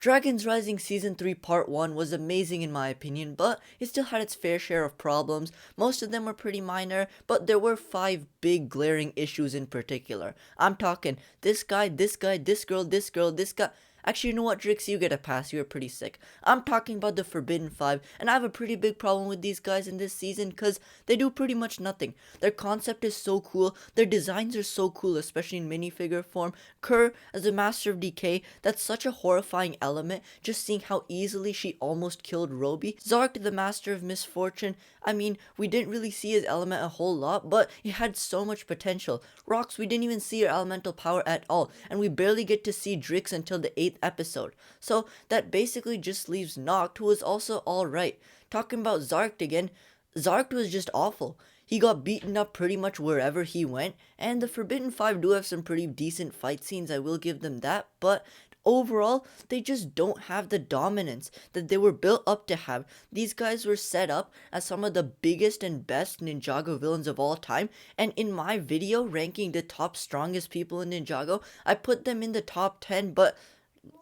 Dragons Rising Season 3 Part 1 was amazing in my opinion, but it still had its fair share of problems. Most of them were pretty minor, but there were 5 big glaring issues in particular. I'm talking this guy, this guy, this girl, this girl, this guy. Actually, you know what, Drix, you get a pass, you're pretty sick. I'm talking about the Forbidden 5, and I have a pretty big problem with these guys in this season because they do pretty much nothing. Their concept is so cool, their designs are so cool, especially in minifigure form. Kerr as the Master of Decay, that's such a horrifying element, just seeing how easily she almost killed Roby. Zark the Master of Misfortune, I mean, we didn't really see his element a whole lot, but it had so much potential. Rox, we didn't even see her elemental power at all, and we barely get to see Drix until the 8th episode. So that basically just leaves Noct, who was also alright. Talking about Zark again, Zark was just awful. He got beaten up pretty much wherever he went, and the Forbidden 5 do have some pretty decent fight scenes, I will give them that, but overall, they just don't have the dominance that they were built up to have. These guys were set up as some of the biggest and best Ninjago villains of all time, and in my video ranking the top strongest people in Ninjago, I put them in the top 10, but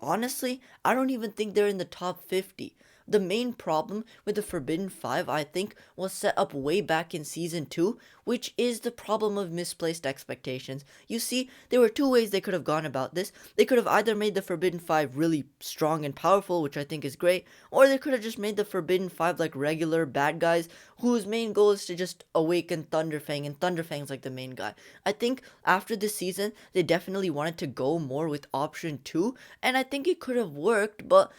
honestly, I don't even think they're in the top 50. The main problem with the Forbidden 5, I think, was set up way back in Season 2, which is the problem of misplaced expectations. You see, there were 2 ways they could have gone about this. They could have either made the Forbidden 5 really strong and powerful, which I think is great, or they could have just made the Forbidden 5 like regular bad guys, whose main goal is to just awaken Thunderfang, and Thunderfang's like the main guy. I think after this season, they definitely wanted to go more with option 2, and I think it could have worked, but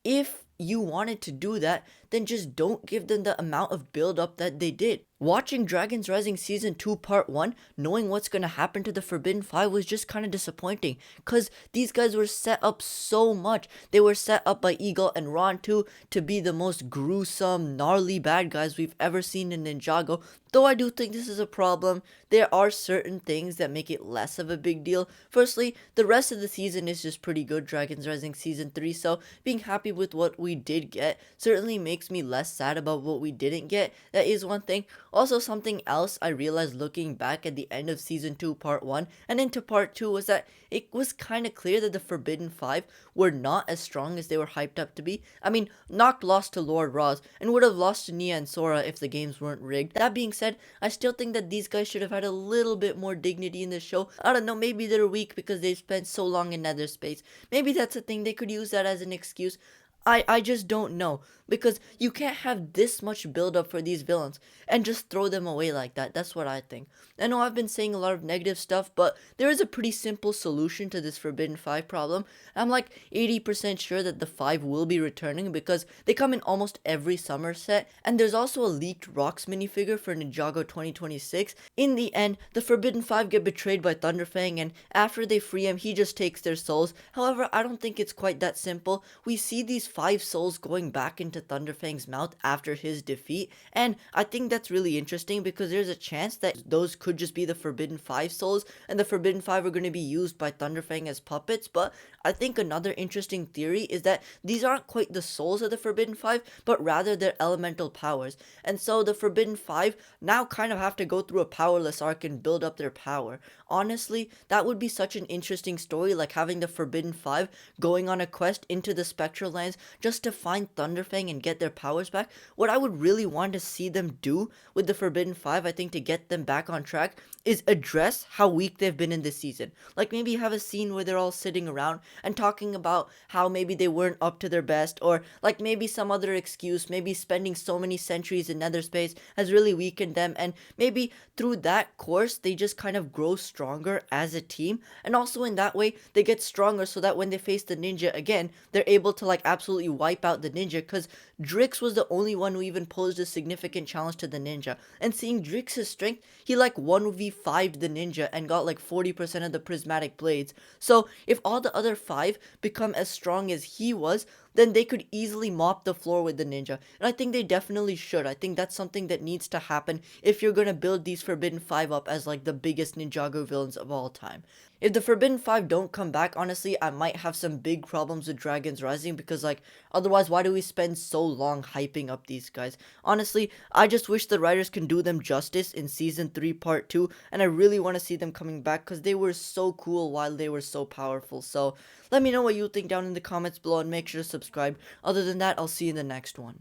if you wanted to do that, then just don't give them the amount of build up that they did. Watching Dragons Rising Season 2 Part 1, knowing what's gonna happen to the Forbidden 5 was just kind of disappointing, cause these guys were set up so much. They were set up by Eagle and Ron 2 to be the most gruesome, gnarly bad guys we've ever seen in Ninjago. Though I do think this is a problem, there are certain things that make it less of a big deal. Firstly, the rest of the season is just pretty good, Dragons Rising Season 3, so being happy with what we did get certainly makes me less sad about what we didn't get. That is one thing. Also, something else I realized looking back at the end of Season 2 Part 1 and into Part 2 was that it was kind of clear that the Forbidden 5 were not as strong as they were hyped up to be. I mean, Noct lost to Lord Roz and would have lost to Nia and Sora if the games weren't rigged. That being said, I still think that these guys should have had a little bit more dignity in the show. I don't know, maybe they're weak because they've spent so long in nether space. Maybe that's a thing, they could use that as an excuse. I just don't know, because you can't have this much build up for these villains and just throw them away like that. That's what I think. I know I've been saying a lot of negative stuff, but there is a pretty simple solution to this Forbidden 5 problem. I'm like 80% sure that the 5 will be returning because they come in almost every summer set, and there's also a leaked Rocks minifigure for Ninjago 2026. In the end, the Forbidden 5 get betrayed by Thunderfang, and after they free him, he just takes their souls. However, I don't think it's quite that simple. We see these 5 souls going back into Thunderfang's mouth after his defeat, and I think that's really interesting because there's a chance that those could just be the Forbidden 5 souls, and the Forbidden 5 are going to be used by Thunderfang as puppets. But I think another interesting theory is that these aren't quite the souls of the Forbidden 5, but rather their elemental powers, and so the Forbidden 5 now kind of have to go through a powerless arc and build up their power. Honestly, that would be such an interesting story, like having the Forbidden 5 going on a quest into the Spectral Lands just to find Thunderfang and get their powers back. What I would really want to see them do with the Forbidden 5, I think, to get them back on track, is address how weak they've been in this season. Like maybe have a scene where they're all sitting around and talking about how maybe they weren't up to their best, or like maybe some other excuse, maybe spending so many centuries in nether space has really weakened them, and maybe through that course they just kind of grow stronger as a team, and also in that way they get stronger so that when they face the ninja again, they're able to like absolutely wipe out the ninja, because Drix was the only one who even posed a significant challenge to the ninja, and seeing Drix's strength, he like 1v5'd the ninja and got like 40% of the prismatic blades. So if all the other 5 become as strong as he was, then they could easily mop the floor with the ninja, and I think they definitely should. I think that's something that needs to happen if you're gonna build these Forbidden 5 up as like the biggest Ninjago villains of all time. If the Forbidden Five don't come back, honestly, I might have some big problems with Dragons Rising because, like, otherwise, why do we spend so long hyping up these guys? Honestly, I just wish the writers can do them justice in Season 3, Part 2, and I really want to see them coming back because they were so cool while they were so powerful. So, let me know what you think down in the comments below and make sure to subscribe. Other than that, I'll see you in the next one.